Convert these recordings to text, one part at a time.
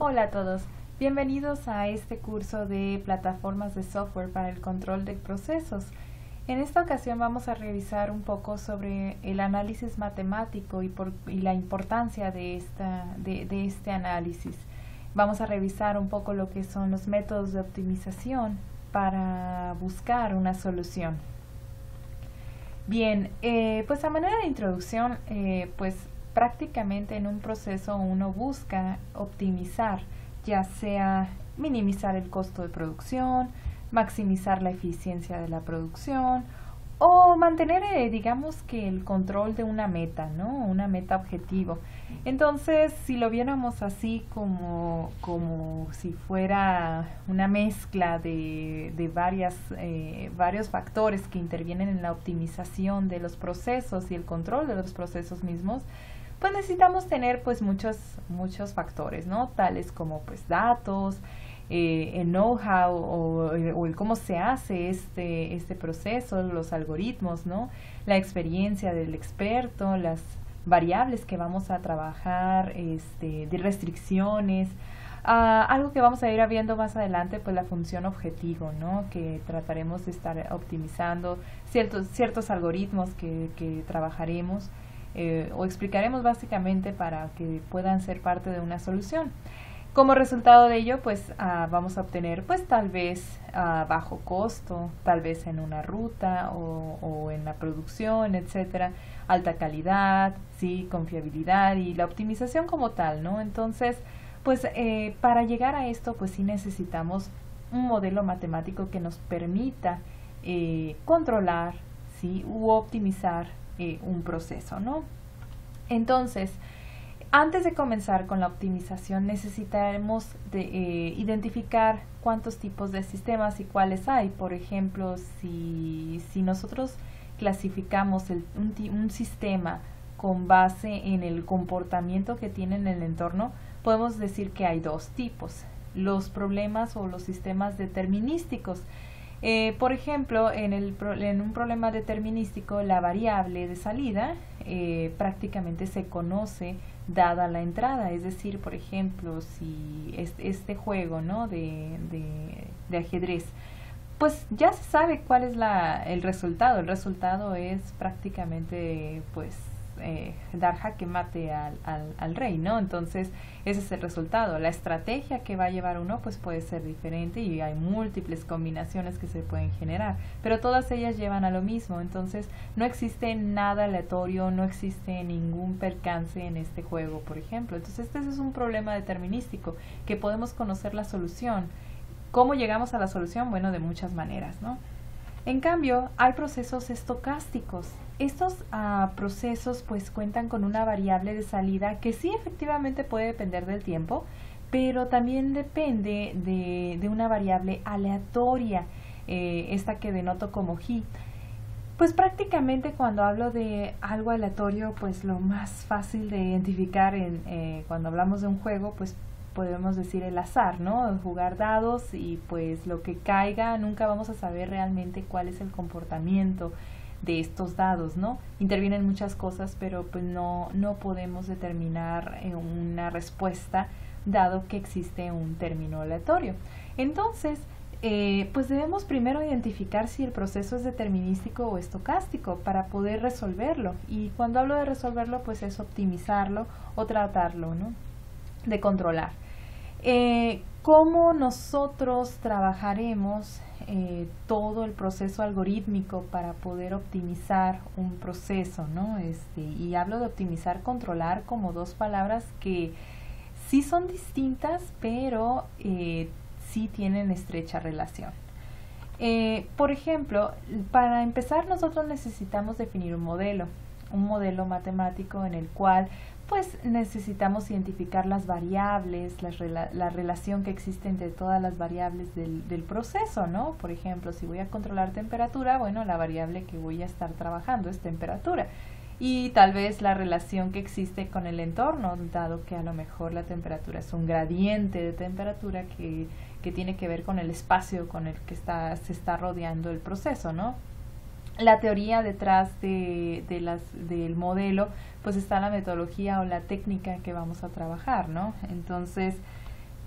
Hola a todos, bienvenidos a este curso de plataformas de software para el control de procesos. En esta ocasión vamos a revisar un poco sobre el análisis matemático y la importancia de este análisis. Vamos a revisar un poco lo que son los métodos de optimización para buscar una solución. Bien, pues a manera de introducción, pues prácticamente en un proceso uno busca optimizar, ya sea minimizar el costo de producción, maximizar la eficiencia de la producción o mantener, digamos que el control de una meta, ¿no? Una meta objetivo. Entonces, si lo viéramos así como si fuera una mezcla de varios factores que intervienen en la optimización de los procesos y el control de los procesos mismos, pues necesitamos tener pues muchos factores, ¿no? Tales como pues datos, el know-how o el cómo se hace este proceso, los algoritmos, ¿no? La experiencia del experto, las variables que vamos a trabajar, de restricciones, algo que vamos a ir viendo más adelante, pues la función objetivo, ¿no? Que trataremos de estar optimizando ciertos algoritmos que trabajaremos o explicaremos básicamente para que puedan ser parte de una solución. Como resultado de ello, pues vamos a obtener pues tal vez bajo costo, tal vez en una ruta o en la producción, etcétera, alta calidad, sí, confiabilidad y la optimización como tal, ¿no? Entonces, pues para llegar a esto, pues sí necesitamos un modelo matemático que nos permita controlar, sí, u optimizar un proceso, ¿no? Entonces, antes de comenzar con la optimización necesitaremos identificar cuántos tipos de sistemas y cuáles hay. Por ejemplo, si nosotros clasificamos un sistema con base en el comportamiento que tiene en el entorno, podemos decir que hay dos tipos: los problemas o los sistemas determinísticos. Por ejemplo, en un problema determinístico, la variable de salida prácticamente se conoce dada la entrada. Es decir, por ejemplo, si este juego, ¿no? de ajedrez, pues ya se sabe cuál es el resultado. El resultado es prácticamente pues dar jaque mate al rey, ¿no? Entonces ese es el resultado. La estrategia que va a llevar uno pues puede ser diferente y hay múltiples combinaciones que se pueden generar, pero todas ellas llevan a lo mismo. Entonces no existe nada aleatorio, no existe ningún percance en este juego, por ejemplo. Entonces este es un problema determinístico que podemos conocer la solución. ¿Cómo llegamos a la solución? Bueno, de muchas maneras, ¿no? En cambio, hay procesos estocásticos. Estos procesos pues cuentan con una variable de salida que sí efectivamente puede depender del tiempo, pero también depende de una variable aleatoria, esta que denoto como G. Pues prácticamente cuando hablo de algo aleatorio, pues lo más fácil de identificar cuando hablamos de un juego, pues podemos decir el azar, ¿no? Jugar dados y pues lo que caiga, nunca vamos a saber realmente cuál es el comportamiento de estos dados, ¿no? Intervienen muchas cosas, pero pues no podemos determinar una respuesta dado que existe un término aleatorio. Entonces, pues debemos primero identificar si el proceso es determinístico o estocástico para poder resolverlo. Y cuando hablo de resolverlo, pues es optimizarlo o tratarlo, ¿no? De controlar. ¿Cómo nosotros trabajaremos todo el proceso algorítmico para poder optimizar un proceso, ¿no? Y hablo de optimizar, controlar como dos palabras que sí son distintas, pero sí tienen estrecha relación. Por ejemplo, para empezar nosotros necesitamos definir un modelo matemático en el cual pues necesitamos identificar las variables, la relación que existe entre todas las variables del proceso, ¿no? Por ejemplo, si voy a controlar temperatura, bueno, la variable que voy a estar trabajando es temperatura. Y tal vez la relación que existe con el entorno, dado que a lo mejor la temperatura es un gradiente de temperatura que tiene que ver con el espacio con el que se está rodeando el proceso, ¿no? La teoría detrás del modelo, pues está la metodología o la técnica que vamos a trabajar, ¿no? Entonces,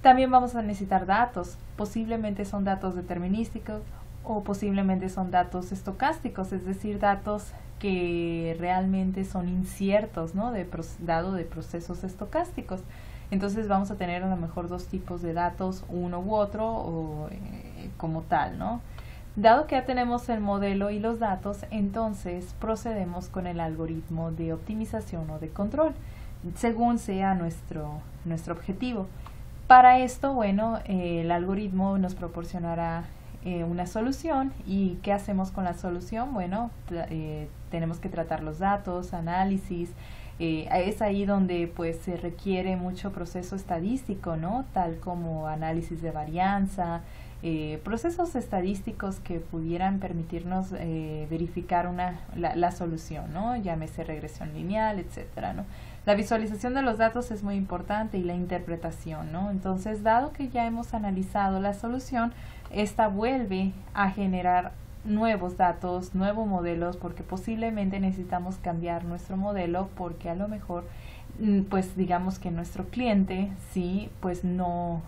También vamos a necesitar datos, posiblemente son datos determinísticos o posiblemente son datos estocásticos, es decir, datos que realmente son inciertos, ¿no? Dado de procesos estocásticos. Entonces vamos a tener a lo mejor dos tipos de datos, uno u otro, o como tal, ¿no? Dado que ya tenemos el modelo y los datos, entonces procedemos con el algoritmo de optimización o de control, según sea nuestro objetivo. Para esto, bueno, el algoritmo nos proporcionará una solución. ¿Y qué hacemos con la solución? Bueno, tenemos que tratar los datos, análisis. Es ahí donde pues se requiere mucho proceso estadístico, ¿no? Tal como análisis de varianza, procesos estadísticos que pudieran permitirnos verificar la solución, ¿no? Llámese regresión lineal, etcétera, ¿no? La visualización de los datos es muy importante y la interpretación, ¿no? Entonces, dado que ya hemos analizado la solución, esta vuelve a generar nuevos datos, nuevos modelos, porque posiblemente necesitamos cambiar nuestro modelo porque a lo mejor pues digamos que nuestro cliente sí pues no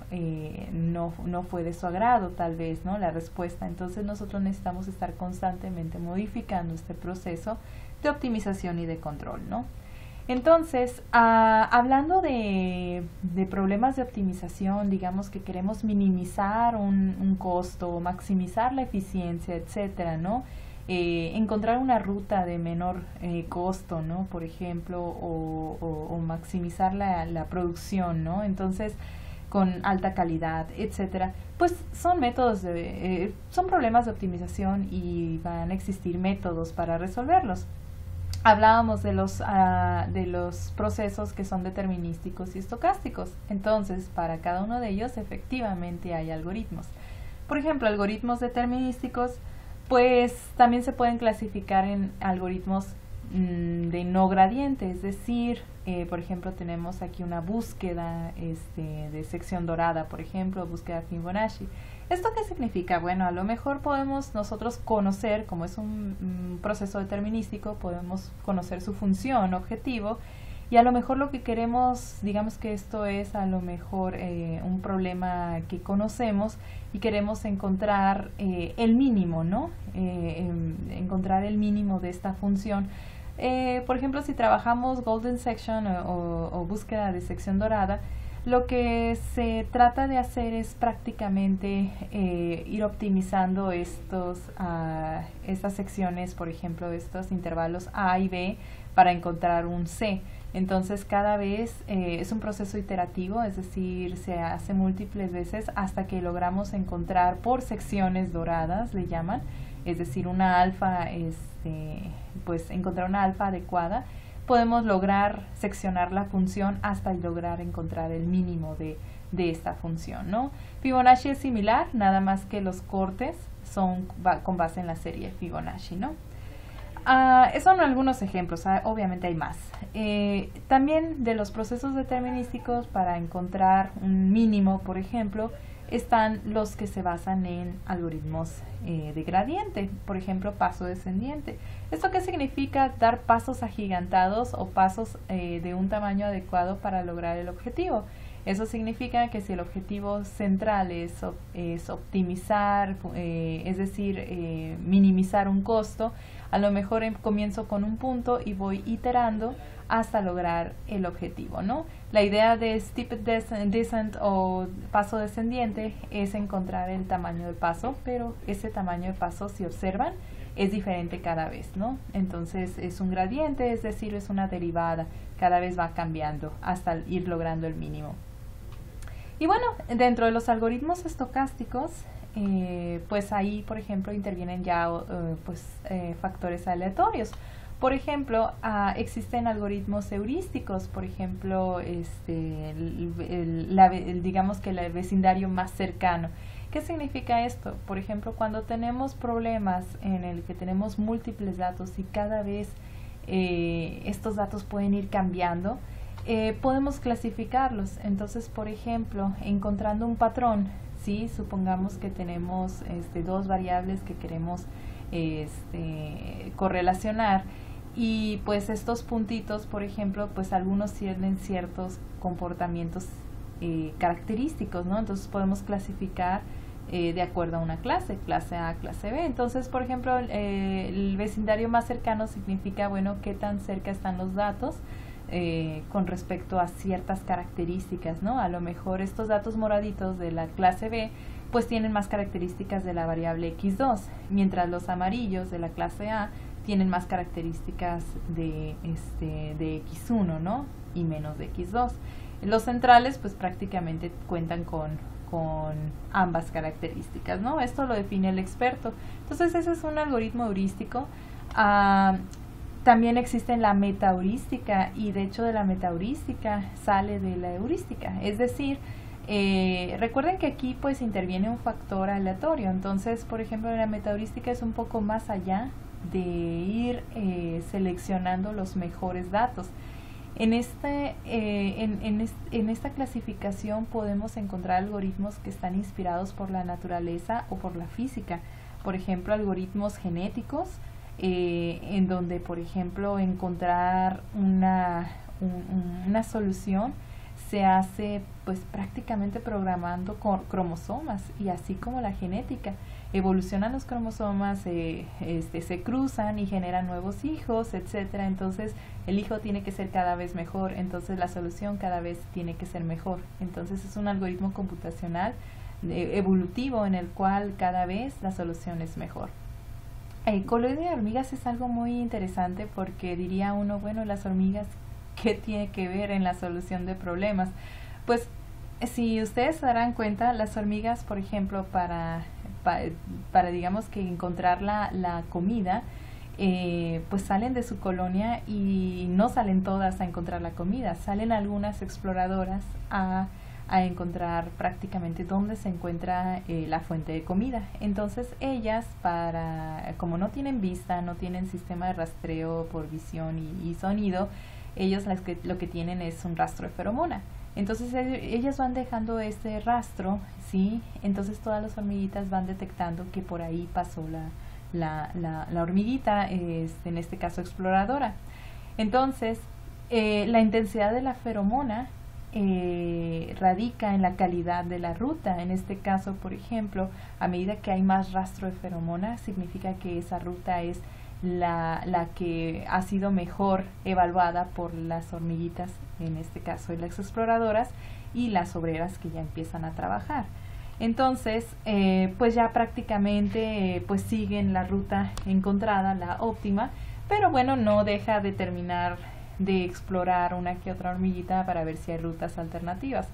fue de su agrado tal vez, ¿no? La respuesta. Entonces nosotros necesitamos estar constantemente modificando este proceso de optimización y de control, ¿no? Entonces, hablando de problemas de optimización, digamos que queremos minimizar un costo, maximizar la eficiencia, etcétera, ¿no? Encontrar una ruta de menor costo, ¿no? Por ejemplo, o maximizar la producción, ¿no? Entonces, con alta calidad, etcétera, pues son métodos son problemas de optimización y van a existir métodos para resolverlos. Hablábamos de los procesos que son determinísticos y estocásticos. Entonces, para cada uno de ellos efectivamente hay algoritmos. Por ejemplo, algoritmos determinísticos, pues también se pueden clasificar en algoritmos de no gradiente, es decir, por ejemplo, tenemos aquí una búsqueda de sección dorada, por ejemplo, búsqueda Fibonacci. ¿Esto qué significa? Bueno, a lo mejor podemos nosotros conocer, como es un proceso determinístico, podemos conocer su función, objetivo, y a lo mejor lo que queremos, digamos que esto es a lo mejor un problema que conocemos y queremos encontrar el mínimo, ¿no? Encontrar el mínimo de esta función. Por ejemplo, si trabajamos Golden Section o búsqueda de sección dorada, lo que se trata de hacer es prácticamente ir optimizando estas secciones, por ejemplo, estos intervalos A y B para encontrar un C. Entonces, cada vez es un proceso iterativo, es decir, se hace múltiples veces hasta que logramos encontrar por secciones doradas, le llaman, es decir, una alfa, pues encontrar una alfa adecuada. Podemos lograr seccionar la función hasta lograr encontrar el mínimo de esta función, ¿no? Fibonacci es similar, nada más que los cortes son con base en la serie Fibonacci, ¿no? Esos son algunos ejemplos, obviamente hay más. También de los procesos determinísticos, para encontrar un mínimo, por ejemplo, están los que se basan en algoritmos de gradiente, por ejemplo, paso descendiente. ¿Esto qué significa? Dar pasos agigantados o pasos de un tamaño adecuado para lograr el objetivo. Eso significa que si el objetivo central es optimizar, es decir, minimizar un costo, a lo mejor comienzo con un punto y voy iterando hasta lograr el objetivo, ¿no? La idea de steep descent o paso descendiente es encontrar el tamaño del paso, pero ese tamaño de paso, si observan, es diferente cada vez, ¿no? Entonces es un gradiente, es decir, es una derivada, cada vez va cambiando hasta ir logrando el mínimo. Y bueno, dentro de los algoritmos estocásticos, pues ahí, por ejemplo, intervienen ya factores aleatorios. Por ejemplo, existen algoritmos heurísticos, por ejemplo, digamos que el vecindario más cercano. ¿Qué significa esto? Por ejemplo, cuando tenemos problemas en el que tenemos múltiples datos y cada vez estos datos pueden ir cambiando, podemos clasificarlos. Entonces, por ejemplo, encontrando un patrón, ¿sí? Supongamos que tenemos dos variables que queremos correlacionar, y pues estos puntitos, por ejemplo, pues algunos tienen ciertos comportamientos característicos, ¿no? Entonces podemos clasificar de acuerdo a una clase A, clase B. Entonces, por ejemplo, el vecindario más cercano significa, bueno, qué tan cerca están los datos con respecto a ciertas características, ¿no? A lo mejor estos datos moraditos de la clase B pues tienen más características de la variable x2, mientras los amarillos de la clase A tienen más características de x1, ¿no? Y menos de x2. Los centrales pues prácticamente cuentan con ambas características, ¿no? Esto lo define el experto. Entonces ese es un algoritmo heurístico. También existe la metaheurística, y de hecho de la metaheurística sale de la heurística, es decir, recuerden que aquí pues interviene un factor aleatorio. Entonces, por ejemplo, la metaheurística es un poco más allá de ir seleccionando los mejores datos. En esta clasificación podemos encontrar algoritmos que están inspirados por la naturaleza o por la física. Por ejemplo, algoritmos genéticos, en donde, por ejemplo, encontrar una solución se hace pues prácticamente programando con cromosomas, y así como la genética. Evolucionan los cromosomas, se cruzan y generan nuevos hijos, etcétera. Entonces el hijo tiene que ser cada vez mejor, entonces la solución cada vez tiene que ser mejor. Entonces es un algoritmo computacional evolutivo en el cual cada vez la solución es mejor. El coloide de hormigas es algo muy interesante, porque diría uno, bueno, las hormigas, ¿qué tiene que ver en la solución de problemas? Pues si ustedes se darán cuenta, las hormigas, por ejemplo, para digamos que encontrar la comida, pues salen de su colonia, y no salen todas a encontrar la comida, salen algunas exploradoras a encontrar prácticamente dónde se encuentra la fuente de comida. Entonces ellas, como no tienen vista, no tienen sistema de rastreo por visión y sonido, ellos lo que tienen es un rastro de feromona. Entonces ellas van dejando este rastro, ¿sí? Entonces todas las hormiguitas van detectando que por ahí pasó la hormiguita, en este caso exploradora. Entonces la intensidad de la feromona radica en la calidad de la ruta. En este caso, por ejemplo, a medida que hay más rastro de feromona, significa que esa ruta es la que ha sido mejor evaluada por las hormiguitas, en este caso las exploradoras, y las obreras que ya empiezan a trabajar. Entonces, pues ya prácticamente pues siguen la ruta encontrada, la óptima, pero bueno, no deja de terminar de explorar una que otra hormiguita para ver si hay rutas alternativas.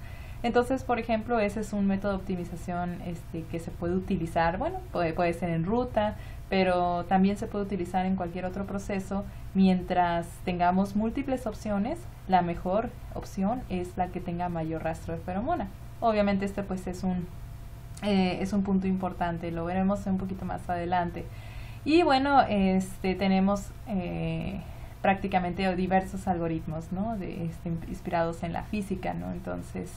Entonces, por ejemplo, ese es un método de optimización que se puede utilizar, bueno, puede ser en ruta, pero también se puede utilizar en cualquier otro proceso. Mientras tengamos múltiples opciones, la mejor opción es la que tenga mayor rastro de feromona. Obviamente pues es un punto importante, lo veremos un poquito más adelante. Y bueno, tenemos prácticamente diversos algoritmos, ¿no? Inspirados en la física, ¿no? Entonces,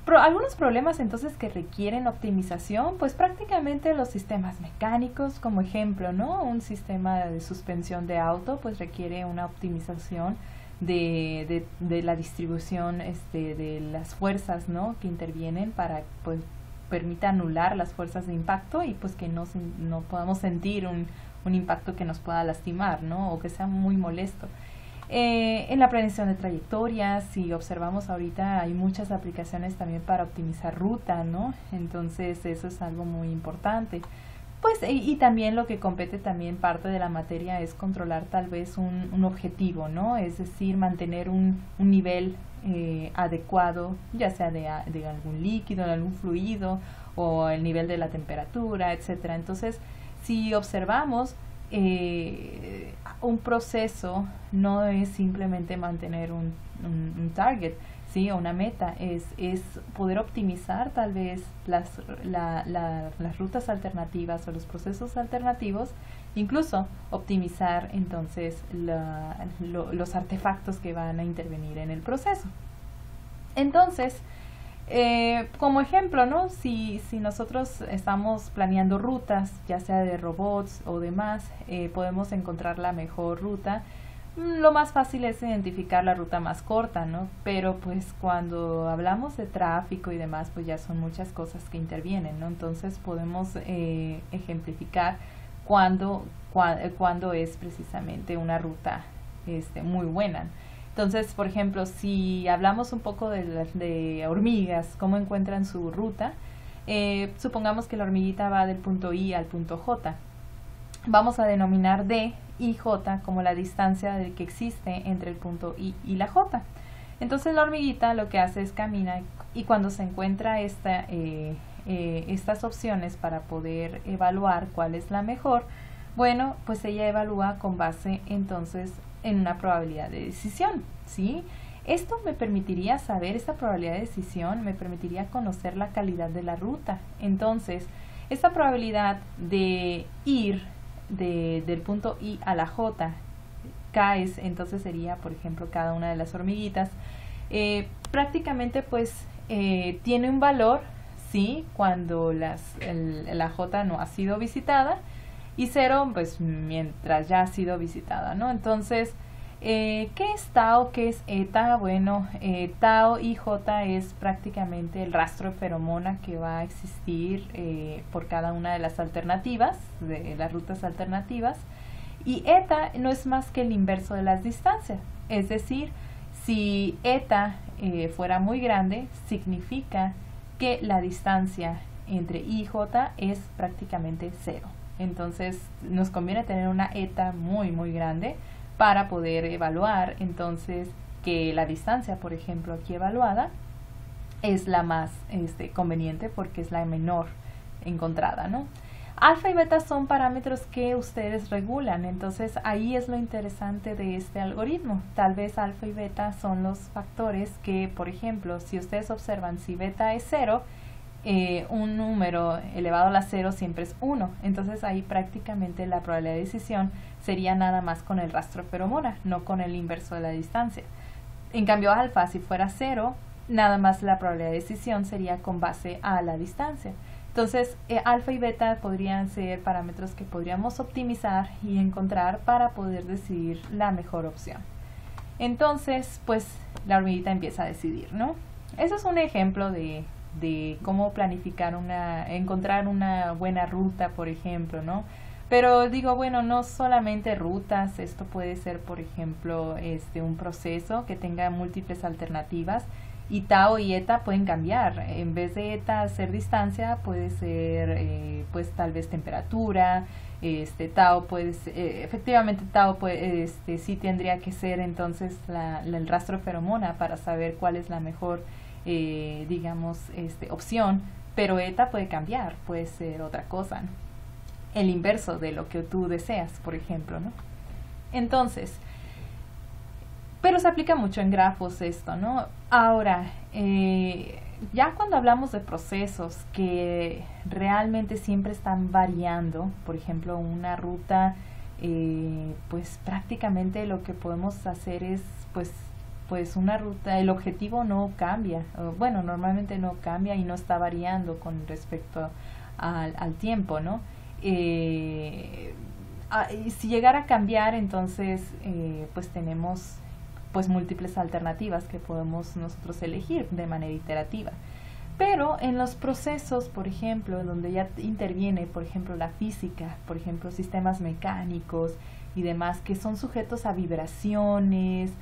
algunos problemas entonces que requieren optimización, pues prácticamente los sistemas mecánicos, como ejemplo, ¿no? Un sistema de suspensión de auto pues requiere una optimización de la distribución de las fuerzas, ¿no? Que intervienen para pues permita anular las fuerzas de impacto, y pues que no podamos sentir un impacto que nos pueda lastimar, ¿no? O que sea muy molesto. En la predicción de trayectorias, si observamos ahorita, hay muchas aplicaciones también para optimizar ruta, ¿no? Entonces eso es algo muy importante. Pues y también lo que compete también parte de la materia es controlar tal vez un objetivo, ¿no? Es decir, mantener un nivel adecuado, ya sea de algún líquido, de algún fluido, o el nivel de la temperatura, etcétera. Entonces, si observamos, un proceso no es simplemente mantener un target, ¿sí? O una meta, es poder optimizar tal vez las rutas alternativas o los procesos alternativos, incluso optimizar entonces los artefactos que van a intervenir en el proceso. Entonces, como ejemplo, ¿no? Si nosotros estamos planeando rutas, ya sea de robots o demás, podemos encontrar la mejor ruta Lo más fácil es identificar la ruta más corta, ¿no? Pero pues cuando hablamos de tráfico y demás, pues ya son muchas cosas que intervienen, ¿no? Entonces podemos ejemplificar cuando es precisamente una ruta muy buena. Entonces, por ejemplo, si hablamos un poco de hormigas, cómo encuentran su ruta, supongamos que la hormiguita va del punto I al punto J. Vamos a denominar D y J como la distancia que existe entre el punto I y la J. Entonces la hormiguita lo que hace es camina y cuando se encuentra estas opciones para poder evaluar cuál es la mejor, bueno, pues ella evalúa con base entonces en una probabilidad de decisión, ¿sí? Esto me permitiría saber, esta probabilidad de decisión me permitiría conocer la calidad de la ruta. Entonces, esta probabilidad de ir del punto I a la J, K entonces sería, por ejemplo, cada una de las hormiguitas, prácticamente pues tiene un valor, ¿sí? Cuando la J no ha sido visitada, y 0 pues mientras ya ha sido visitada, ¿no? Entonces, ¿qué es tau? ¿Qué es eta? Bueno, tau y J es prácticamente el rastro de feromona que va a existir por cada una de las alternativas, de las rutas alternativas, y eta no es más que el inverso de las distancias, es decir, si eta fuera muy grande, significa que la distancia entre I y J es prácticamente 0. Entonces nos conviene tener una eta muy muy grande para poder evaluar entonces que la distancia, por ejemplo, aquí evaluada es la más conveniente porque es la menor encontrada, ¿no? Alfa y beta son parámetros que ustedes regulan, entonces ahí es lo interesante de este algoritmo. Tal vez alfa y beta son los factores que, por ejemplo, si ustedes observan, si beta es 0, un número elevado a la 0 siempre es 1, entonces ahí prácticamente la probabilidad de decisión sería nada más con el rastro feromona, no con el inverso de la distancia. En cambio alfa, si fuera 0, nada más la probabilidad de decisión sería con base a la distancia. Entonces alfa y beta podrían ser parámetros que podríamos optimizar y encontrar para poder decidir la mejor opción. Entonces pues la hormiguita empieza a decidir, ¿no? Eso es un ejemplo de cómo planificar encontrar una buena ruta, por ejemplo, ¿no? Pero digo, bueno, no solamente rutas, esto puede ser, por ejemplo, un proceso que tenga múltiples alternativas, y tau y eta pueden cambiar. En vez de eta ser distancia, puede ser, pues tal vez temperatura, tau puede ser, efectivamente tau puede, sí tendría que ser entonces el rastro de feromona para saber cuál es la mejor digamos, opción, pero eta puede cambiar, puede ser otra cosa, ¿no? El inverso de lo que tú deseas, por ejemplo, ¿no? Entonces, pero se aplica mucho en grafos esto, ¿no? Ahora, ya cuando hablamos de procesos que realmente siempre están variando, por ejemplo, una ruta, pues prácticamente lo que podemos hacer es, pues una ruta, el objetivo no cambia, bueno, normalmente no cambia y no está variando con respecto al tiempo, ¿no? Si llegara a cambiar, entonces pues tenemos pues múltiples alternativas que podemos nosotros elegir de manera iterativa. Pero en los procesos, por ejemplo, donde ya interviene, por ejemplo, la física, por ejemplo, sistemas mecánicos y demás, que son sujetos a vibraciones,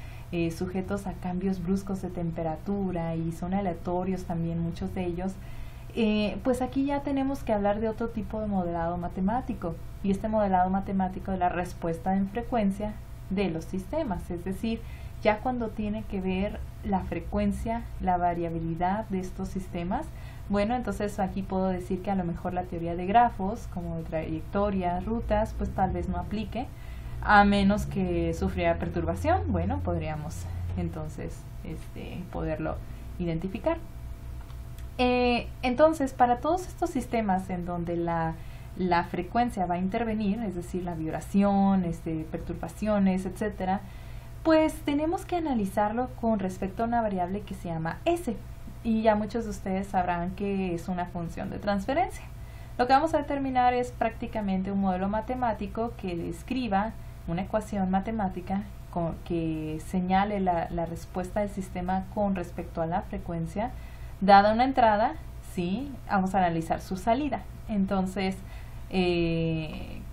sujetos a cambios bruscos de temperatura y son aleatorios también muchos de ellos, pues aquí ya tenemos que hablar de otro tipo de modelado matemático, y este modelado matemático de la respuesta en frecuencia de los sistemas, es decir, ya cuando tiene que ver la frecuencia, la variabilidad de estos sistemas, bueno, entonces aquí puedo decir que a lo mejor la teoría de grafos, como trayectorias, rutas, pues tal vez no aplique, a menos que sufriera perturbación. Bueno, podríamos entonces poderlo identificar. Entonces, para todos estos sistemas en donde la frecuencia va a intervenir, es decir, la vibración, perturbaciones, etcétera, pues tenemos que analizarlo con respecto a una variable que se llama S, y ya muchos de ustedes sabrán que es una función de transferencia. Lo que vamos a determinar es prácticamente un modelo matemático que describa una ecuación matemática que señale la respuesta del sistema con respecto a la frecuencia. Dada una entrada, ¿sí? Vamos a analizar su salida. Entonces,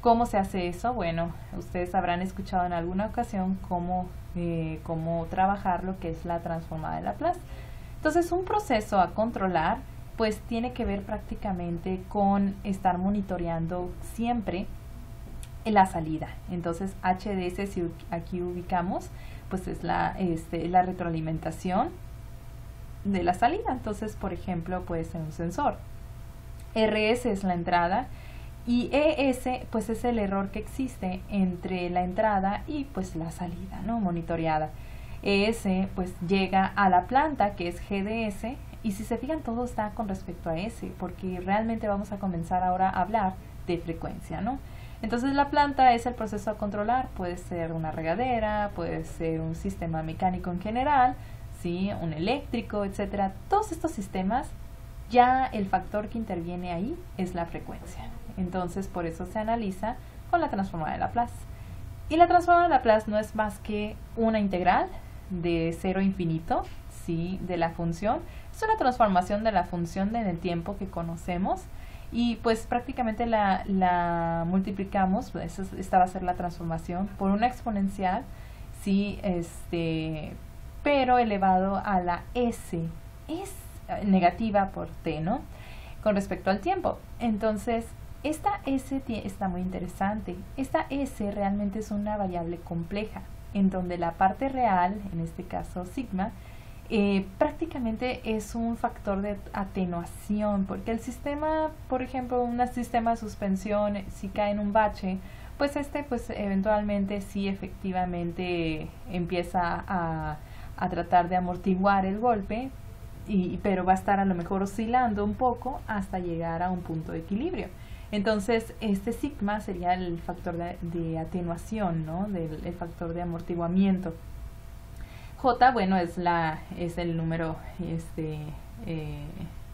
¿cómo se hace eso? Bueno, ustedes habrán escuchado en alguna ocasión cómo trabajar lo que es la transformada de Laplace. Entonces, un proceso a controlar pues tiene que ver prácticamente con estar monitoreando siempre la salida. Entonces, HDS, si aquí ubicamos, pues es la retroalimentación de la salida. Entonces, por ejemplo, puede ser un sensor. RS es la entrada y ES pues es el error que existe entre la entrada y pues la salida, ¿no? Monitoreada. ES pues llega a la planta, que es GDS, y si se fijan todo está con respecto a S, porque realmente vamos a comenzar ahora a hablar de frecuencia, ¿no? Entonces la planta es el proceso a controlar, puede ser una regadera, puede ser un sistema mecánico en general, ¿sí? Un eléctrico, etcétera. Todos estos sistemas, ya el factor que interviene ahí es la frecuencia. Entonces por eso se analiza con la transformada de Laplace. Y la transformada de Laplace no es más que una integral de 0 a infinito, ¿sí? De la función. Es una transformación de la función en el tiempo que conocemos y pues prácticamente la multiplicamos, pues esta va a ser la transformación por una exponencial, ¿sí? Pero elevado a la s, es negativa por t, ¿no? Con respecto al tiempo. Entonces, esta s está muy interesante. Esta s realmente es una variable compleja, en donde la parte real, en este caso sigma, prácticamente es un factor de atenuación, porque el sistema, por ejemplo, un sistema de suspensión, si cae en un bache, pues pues eventualmente sí efectivamente empieza a tratar de amortiguar el golpe, pero va a estar a lo mejor oscilando un poco hasta llegar a un punto de equilibrio. Entonces, este sigma sería el factor de atenuación, ¿no? El factor de amortiguamiento. J, bueno, es el número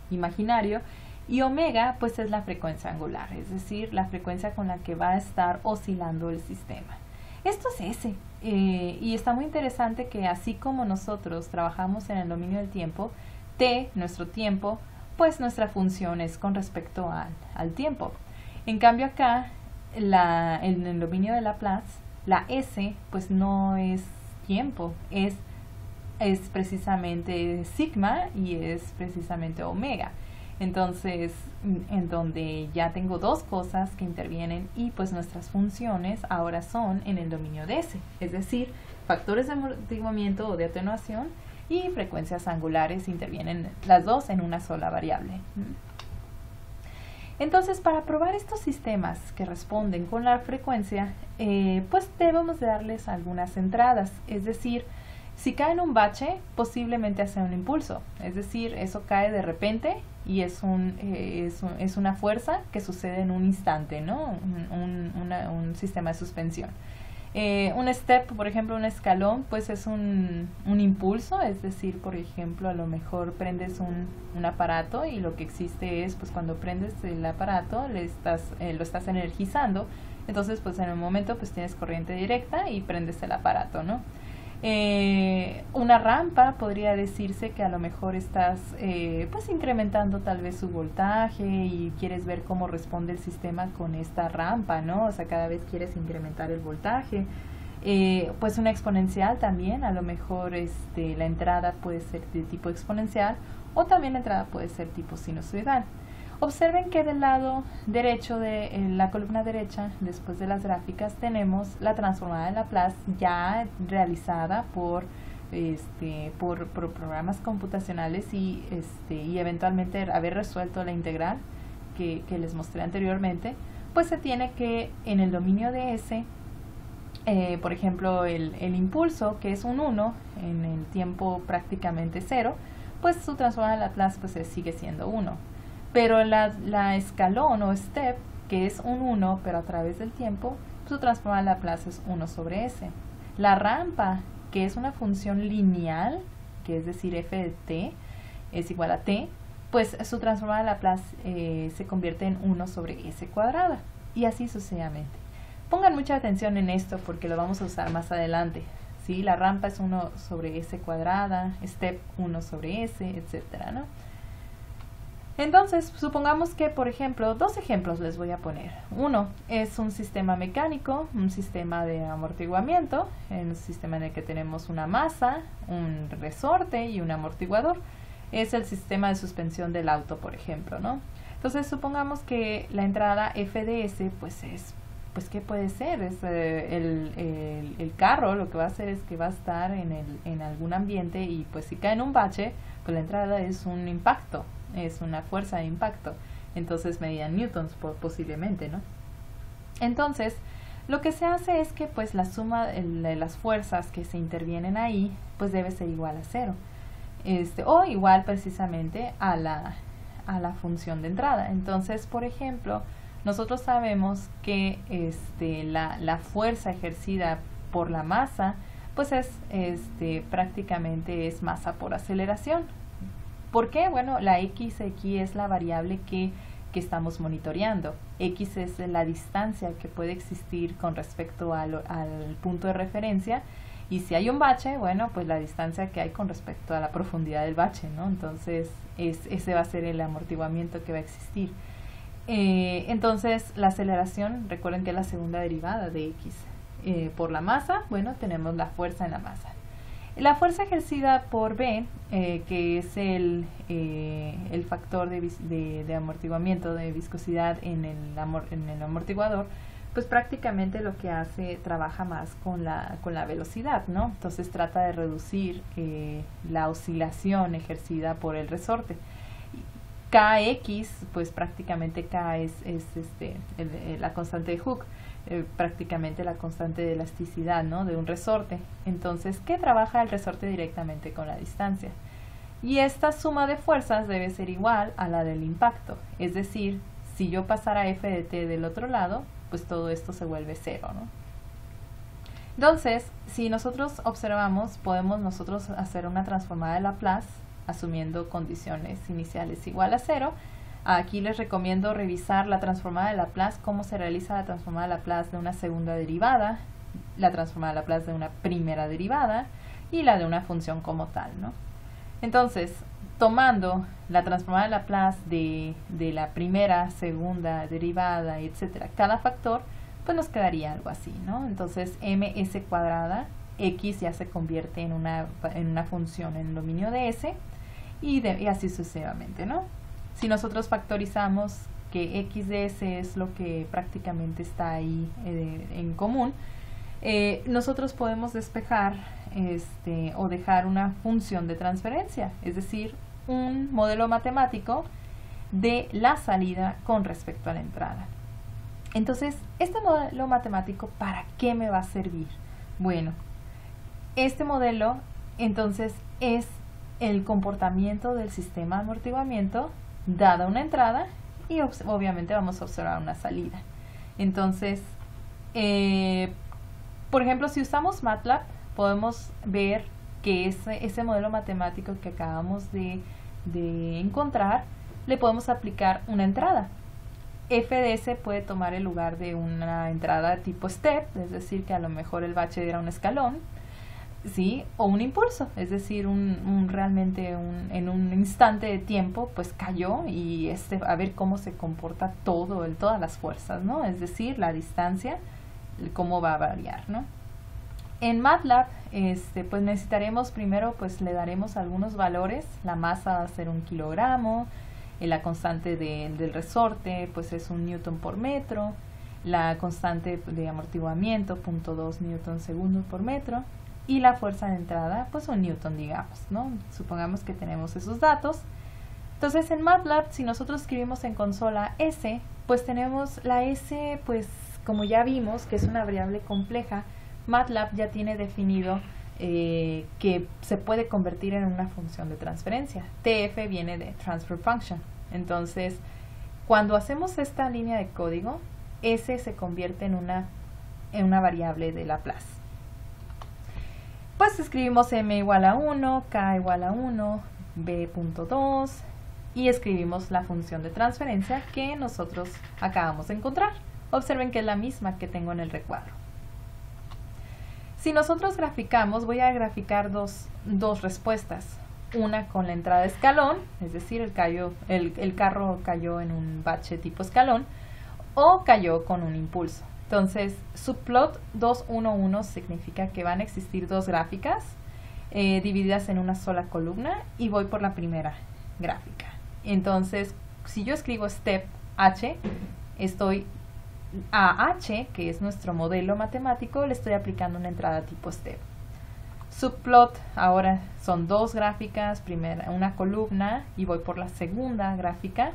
imaginario, y omega pues es la frecuencia angular, es decir, la frecuencia con la que va a estar oscilando el sistema. Esto es S, y está muy interesante que así como nosotros trabajamos en el dominio del tiempo, T, nuestro tiempo, pues nuestra función es con respecto al tiempo. En cambio acá, en el dominio de Laplace, la S pues no es tiempo, es precisamente sigma y es precisamente omega. Entonces, en donde ya tengo dos cosas que intervienen y pues nuestras funciones ahora son en el dominio de S, es decir, factores de amortiguamiento o de atenuación y frecuencias angulares intervienen las dos en una sola variable. Entonces, para probar estos sistemas que responden con la frecuencia, pues debemos de darles algunas entradas, es decir, si cae en un bache, posiblemente hace un impulso, es decir, eso cae de repente y es una fuerza que sucede en un instante, ¿no? Un sistema de suspensión. Un step, por ejemplo, un escalón, pues es un impulso, es decir, por ejemplo, a lo mejor prendes un aparato y lo que existe es, pues cuando prendes el aparato, lo estás energizando, entonces pues en un momento pues tienes corriente directa y prendes el aparato, ¿no? Una rampa podría decirse que a lo mejor estás pues incrementando tal vez su voltaje y quieres ver cómo responde el sistema con esta rampa, ¿no? O sea, cada vez quieres incrementar el voltaje. Pues una exponencial también, a lo mejor la entrada puede ser de tipo exponencial o también la entrada puede ser tipo sinusoidal. Observen que del lado derecho de la columna derecha, después de las gráficas, tenemos la transformada de Laplace ya realizada por programas computacionales y eventualmente haber resuelto la integral que les mostré anteriormente, pues se tiene que en el dominio de S, por ejemplo, el impulso, que es un 1 en el tiempo prácticamente 0, pues su transformada de Laplace pues sigue siendo 1. Pero la escalón o step, que es un 1, pero a través del tiempo, su transformada de Laplace es 1 sobre S. La rampa, que es una función lineal, que es decir, f de t es igual a t, pues su transformada de Laplace se convierte en 1 sobre s cuadrada, y así sucesivamente. Pongan mucha atención en esto porque lo vamos a usar más adelante. ¿sí? La rampa es 1 sobre S cuadrada, step 1 sobre S, etcétera, ¿no? Entonces, supongamos que, por ejemplo, 2 ejemplos les voy a poner. Uno es un sistema mecánico, un sistema de amortiguamiento, un sistema en el que tenemos una masa, un resorte y un amortiguador. Es el sistema de suspensión del auto, por ejemplo, ¿no? Entonces, supongamos que la entrada F de S, pues, ¿qué puede ser? Es el carro, lo que va a hacer es que va a estar en algún ambiente y, pues, si cae en un bache, pues la entrada es un impacto, es una fuerza de impacto. Entonces, medida en newtons posiblemente, ¿no? Entonces, lo que se hace es que, pues, la suma de las fuerzas que se intervienen ahí, pues, debe ser igual a 0. O igual precisamente a la función de entrada. Entonces, por ejemplo, nosotros sabemos que la fuerza ejercida por la masa, pues es prácticamente es masa por aceleración. ¿Por qué? Bueno, la X aquí es la variable que estamos monitoreando. X es la distancia que puede existir con respecto al punto de referencia. Y si hay un bache, bueno, pues la distancia que hay con respecto a la profundidad del bache, ¿no? Entonces, ese va a ser el amortiguamiento que va a existir. Entonces, la aceleración, recuerden que es la segunda derivada de X. Por la masa, bueno, tenemos la fuerza en la masa. La fuerza ejercida por B, que es el factor de amortiguamiento, de viscosidad en el amortiguador, pues prácticamente lo que hace, trabaja más con la velocidad, ¿no? Entonces trata de reducir la oscilación ejercida por el resorte. Kx, pues prácticamente K es la constante de Hooke, prácticamente la constante de elasticidad, ¿no? De un resorte. Entonces, ¿qué trabaja el resorte directamente con la distancia? Y esta suma de fuerzas debe ser igual a la del impacto. Es decir, si yo pasara F de t del otro lado, pues todo esto se vuelve 0, ¿no? Entonces, si nosotros observamos, podemos nosotros hacer una transformada de Laplace, asumiendo condiciones iniciales igual a 0. Aquí les recomiendo revisar la transformada de Laplace, cómo se realiza la transformada de Laplace de una segunda derivada, la transformada de Laplace de una primera derivada y la de una función como tal, ¿no? Entonces, tomando la transformada de Laplace de la primera, segunda derivada, etcétera, cada factor, pues nos quedaría algo así, ¿no? Entonces, ms cuadrada, x ya se convierte en una función en el dominio de s, y así sucesivamente, ¿no? Si nosotros factorizamos que x de s es lo que prácticamente está ahí en común, nosotros podemos despejar o dejar una función de transferencia, es decir, un modelo matemático de la salida con respecto a la entrada. Entonces, este modelo matemático, ¿para qué me va a servir? Bueno, este modelo, entonces, es el comportamiento del sistema de amortiguamiento dada una entrada y obviamente vamos a observar una salida. Entonces, por ejemplo, si usamos MATLAB, podemos ver que ese modelo matemático que acabamos de encontrar, le podemos aplicar una entrada. F de S puede tomar el lugar de una entrada tipo step, es decir, que a lo mejor el bache era un escalón, ¿sí? O un impulso, es decir, realmente en un instante de tiempo, pues cayó y a ver cómo se comporta todas las fuerzas, ¿no? Es decir, la distancia, cómo va a variar, ¿no? En MATLAB, pues necesitaremos primero, pues le daremos algunos valores. La masa va a ser 1 kilogramo, la constante del resorte, pues es 1 newton por metro, la constante de amortiguamiento, 0.2 newton segundo por metro, y la fuerza de entrada, pues 1 newton, digamos, ¿no? Supongamos que tenemos esos datos. Entonces, en MATLAB, si nosotros escribimos en consola S, pues tenemos la S, pues como ya vimos, que es una variable compleja, MATLAB ya tiene definido que se puede convertir en una función de transferencia. TF viene de Transfer Function. Entonces, cuando hacemos esta línea de código, S se convierte en una variable de Laplace. Pues escribimos M igual a 1, K igual a 1, B.2 y escribimos la función de transferencia que nosotros acabamos de encontrar. Observen que es la misma que tengo en el recuadro. Si nosotros graficamos, voy a graficar dos respuestas. Una con la entrada escalón, es decir, el carro cayó en un bache tipo escalón, o cayó con un impulso. Entonces, subplot 211 significa que van a existir dos gráficas divididas en una sola columna, y voy por la primera gráfica. Entonces, si yo escribo step H, estoy a H, que es nuestro modelo matemático, le estoy aplicando una entrada tipo step. Subplot, ahora son dos gráficas, primera una columna, y voy por la segunda gráfica,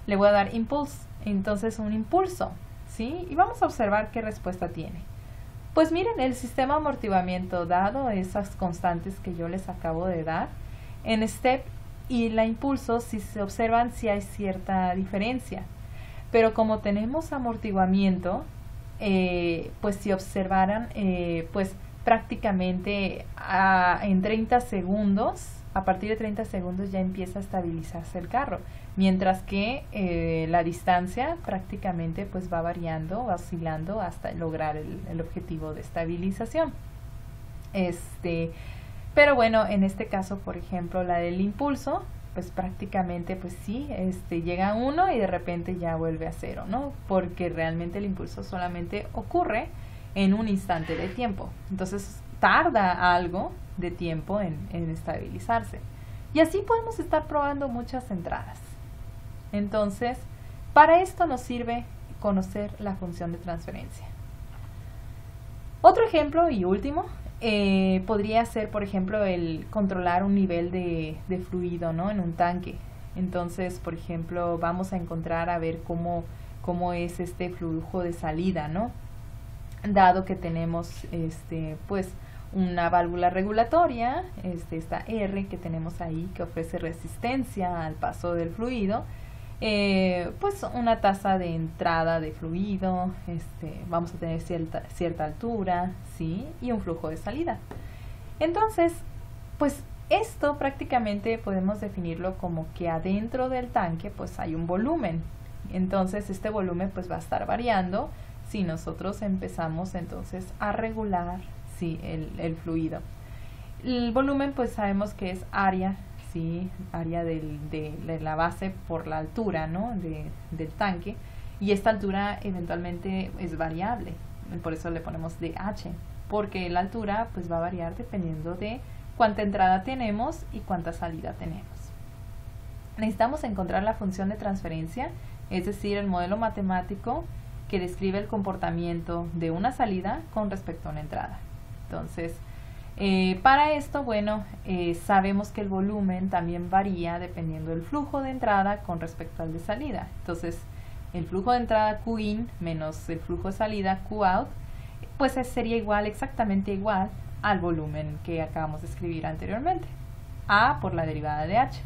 le voy a dar impulse, entonces un impulso, ¿sí? Y vamos a observar qué respuesta tiene. Pues miren, el sistema de amortiguamiento, dado esas constantes que yo les acabo de dar, en step y la impulso, si se observan, si hay cierta diferencia. Pero como tenemos amortiguamiento, pues si observaran, pues prácticamente en 30 segundos, a partir de 30 segundos ya empieza a estabilizarse el carro, mientras que la distancia prácticamente pues va variando, va oscilando hasta lograr el objetivo de estabilización. Pero bueno, en este caso, por ejemplo, la del impulso, pues prácticamente pues sí, llega a 1 y de repente ya vuelve a 0, ¿no? Porque realmente el impulso solamente ocurre en un instante de tiempo. Entonces tarda algo de tiempo en estabilizarse. Y así podemos estar probando muchas entradas. Entonces, para esto nos sirve conocer la función de transferencia. Otro ejemplo y último, podría ser, por ejemplo, el controlar un nivel de fluido, ¿no? En un tanque. Entonces, por ejemplo, vamos a encontrar a ver cómo es este flujo de salida, ¿no? Dado que tenemos pues una válvula regulatoria, esta R que tenemos ahí, que ofrece resistencia al paso del fluido, pues una tasa de entrada de fluido, vamos a tener cierta altura, ¿sí? Y un flujo de salida. Entonces, pues esto prácticamente podemos definirlo como que adentro del tanque pues hay un volumen. Entonces este volumen pues va a estar variando si nosotros empezamos entonces a regular, ¿sí? el fluido. El volumen pues sabemos que es área, ¿sí? Área de la base por la altura, ¿no? del tanque, y esta altura eventualmente es variable, por eso le ponemos DH, porque la altura pues va a variar dependiendo de cuánta entrada tenemos y cuánta salida tenemos. Necesitamos encontrar la función de transferencia, es decir, el modelo matemático que describe el comportamiento de una salida con respecto a una entrada. Entonces, para esto, bueno, sabemos que el volumen también varía dependiendo del flujo de entrada con respecto al de salida. Entonces, el flujo de entrada Qin menos el flujo de salida Qout, pues sería exactamente igual al volumen que acabamos de escribir anteriormente, A por la derivada de H.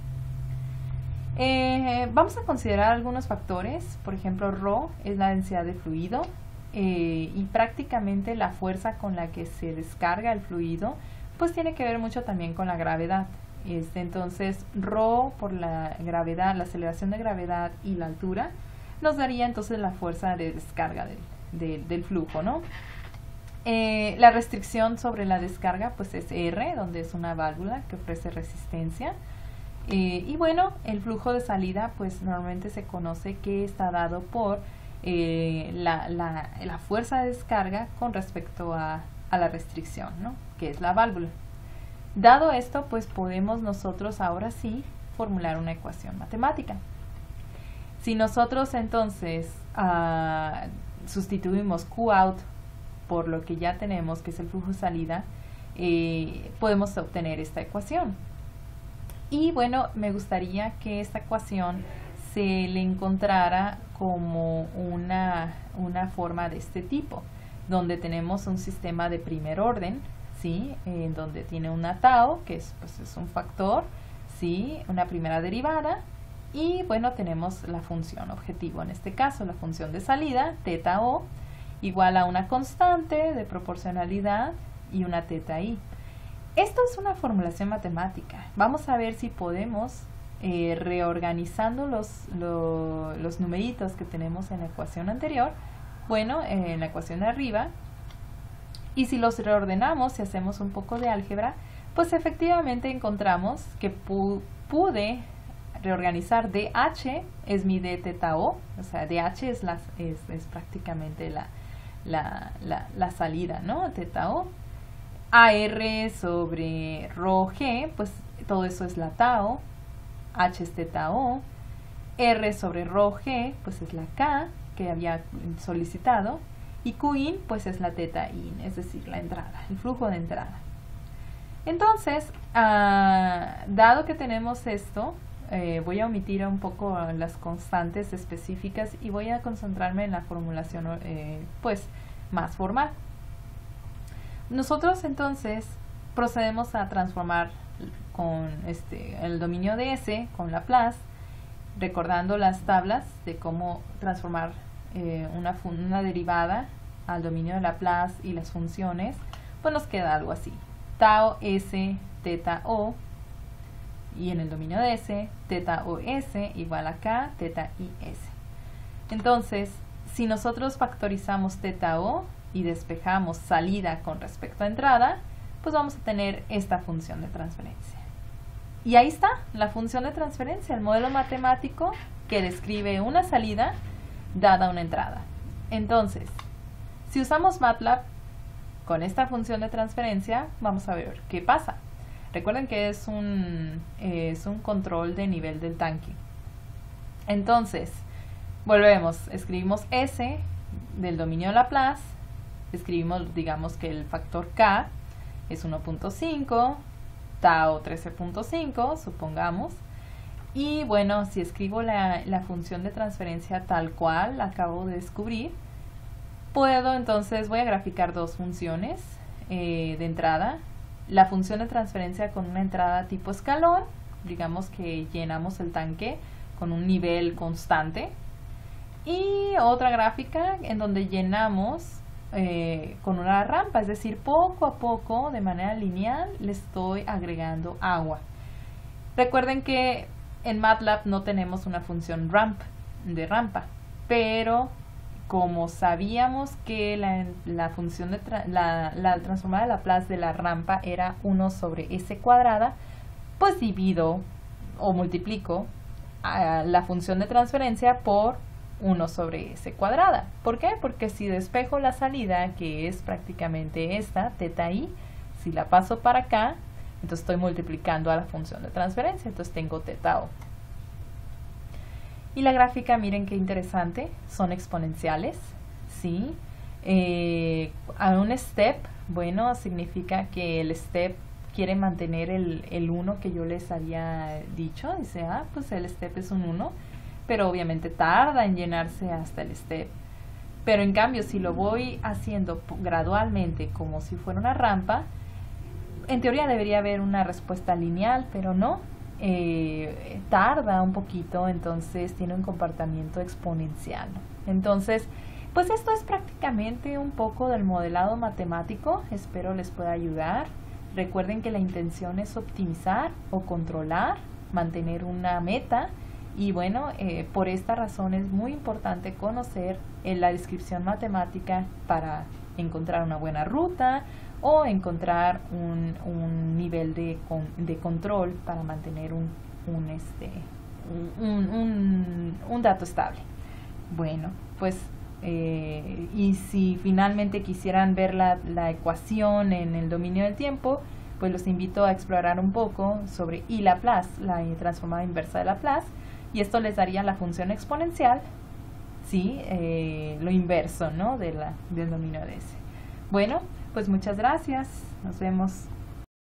Vamos a considerar algunos factores, por ejemplo, ρ es la densidad de fluido, y prácticamente la fuerza con la que se descarga el fluido pues tiene que ver mucho también con la gravedad. Entonces ρ por la gravedad, la aceleración de gravedad y la altura nos daría entonces la fuerza de descarga del flujo, ¿no? La restricción sobre la descarga pues es R, donde es una válvula que ofrece resistencia. Y bueno, el flujo de salida pues normalmente se conoce que está dado por la fuerza de descarga con respecto a la restricción, ¿no? Que es la válvula. Dado esto, pues podemos nosotros ahora sí formular una ecuación matemática. Si nosotros entonces sustituimos Qout por lo que ya tenemos, que es el flujo de salida, podemos obtener esta ecuación. Y bueno, me gustaría que esta ecuación se le encontrara como una forma de este tipo, donde tenemos un sistema de primer orden, ¿sí? En donde tiene una tau, que es un factor, ¿sí? Una primera derivada, y bueno, tenemos la función objetivo, en este caso la función de salida, θ o, igual a una constante de proporcionalidad y una θ i. Esto es una formulación matemática. Vamos a ver si podemos, reorganizando los numeritos que tenemos en la ecuación anterior, bueno, en la ecuación de arriba, Y si los reordenamos, si hacemos un poco de álgebra, pues efectivamente encontramos que pude reorganizar DH es mi D teta O, o sea, DH es prácticamente la salida, ¿no? Teta O. AR sobre rho G, pues todo eso es la tau. H es teta O. R sobre rho G, pues es la K que había solicitado. Y Qin, pues es la teta in, es decir, la entrada, el flujo de entrada. Entonces, dado que tenemos esto, voy a omitir un poco las constantes específicas y voy a concentrarme en la formulación pues más formal. Nosotros entonces procedemos a transformar con el dominio de S con Laplace, recordando las tablas de cómo transformar una derivada al dominio de Laplace y las funciones, pues nos queda algo así: tau S teta O, y en el dominio de S, teta o S igual a K teta I S. Entonces, si nosotros factorizamos teta O y despejamos salida con respecto a entrada, pues vamos a tener esta función de transferencia. Y ahí está la función de transferencia, el modelo matemático que describe una salida dada una entrada. Entonces, si usamos MATLAB con esta función de transferencia, vamos a ver qué pasa. Recuerden que es un control de nivel del tanque. Entonces, volvemos, escribimos S del dominio de Laplace, escribimos, digamos que el factor K es 1.5, tau 13.5, supongamos. Y bueno, si escribo la función de transferencia tal cual la acabo de descubrir, puedo entonces, voy a graficar dos funciones de entrada. La función de transferencia con una entrada tipo escalón, digamos que llenamos el tanque con un nivel constante. Y otra gráfica en donde llenamos con una rampa, es decir, poco a poco, de manera lineal, le estoy agregando agua. Recuerden que en MATLAB no tenemos una función de rampa, pero como sabíamos que la función la transformada de Laplace de la rampa era 1 sobre S cuadrada, pues divido o multiplico la función de transferencia por 1 sobre S cuadrada. ¿Por qué? Porque si despejo la salida, que es prácticamente esta, teta I, si la paso para acá, entonces estoy multiplicando a la función de transferencia, entonces tengo teta O. Y la gráfica, miren qué interesante, son exponenciales, ¿sí? A un step, bueno, significa que el step quiere mantener el 1 que yo les había dicho. Dice, pues el step es un 1, pero obviamente tarda en llenarse hasta el step. Pero en cambio, si lo voy haciendo gradualmente como si fuera una rampa, en teoría debería haber una respuesta lineal, pero no. Tarda un poquito, entonces tiene un comportamiento exponencial. Entonces, pues esto es prácticamente un poco del modelado matemático. Espero les pueda ayudar. Recuerden que la intención es optimizar o controlar, mantener una meta. Y bueno, por esta razón es muy importante conocer la descripción matemática para encontrar una buena ruta o encontrar un nivel de control para mantener un dato estable. Bueno, pues y si finalmente quisieran ver la ecuación en el dominio del tiempo, pues los invito a explorar un poco sobre I Laplace, la transformada inversa de Laplace, y esto les daría la función exponencial, ¿sí? Lo inverso, ¿no? del dominio de S. Bueno, pues muchas gracias. Nos vemos.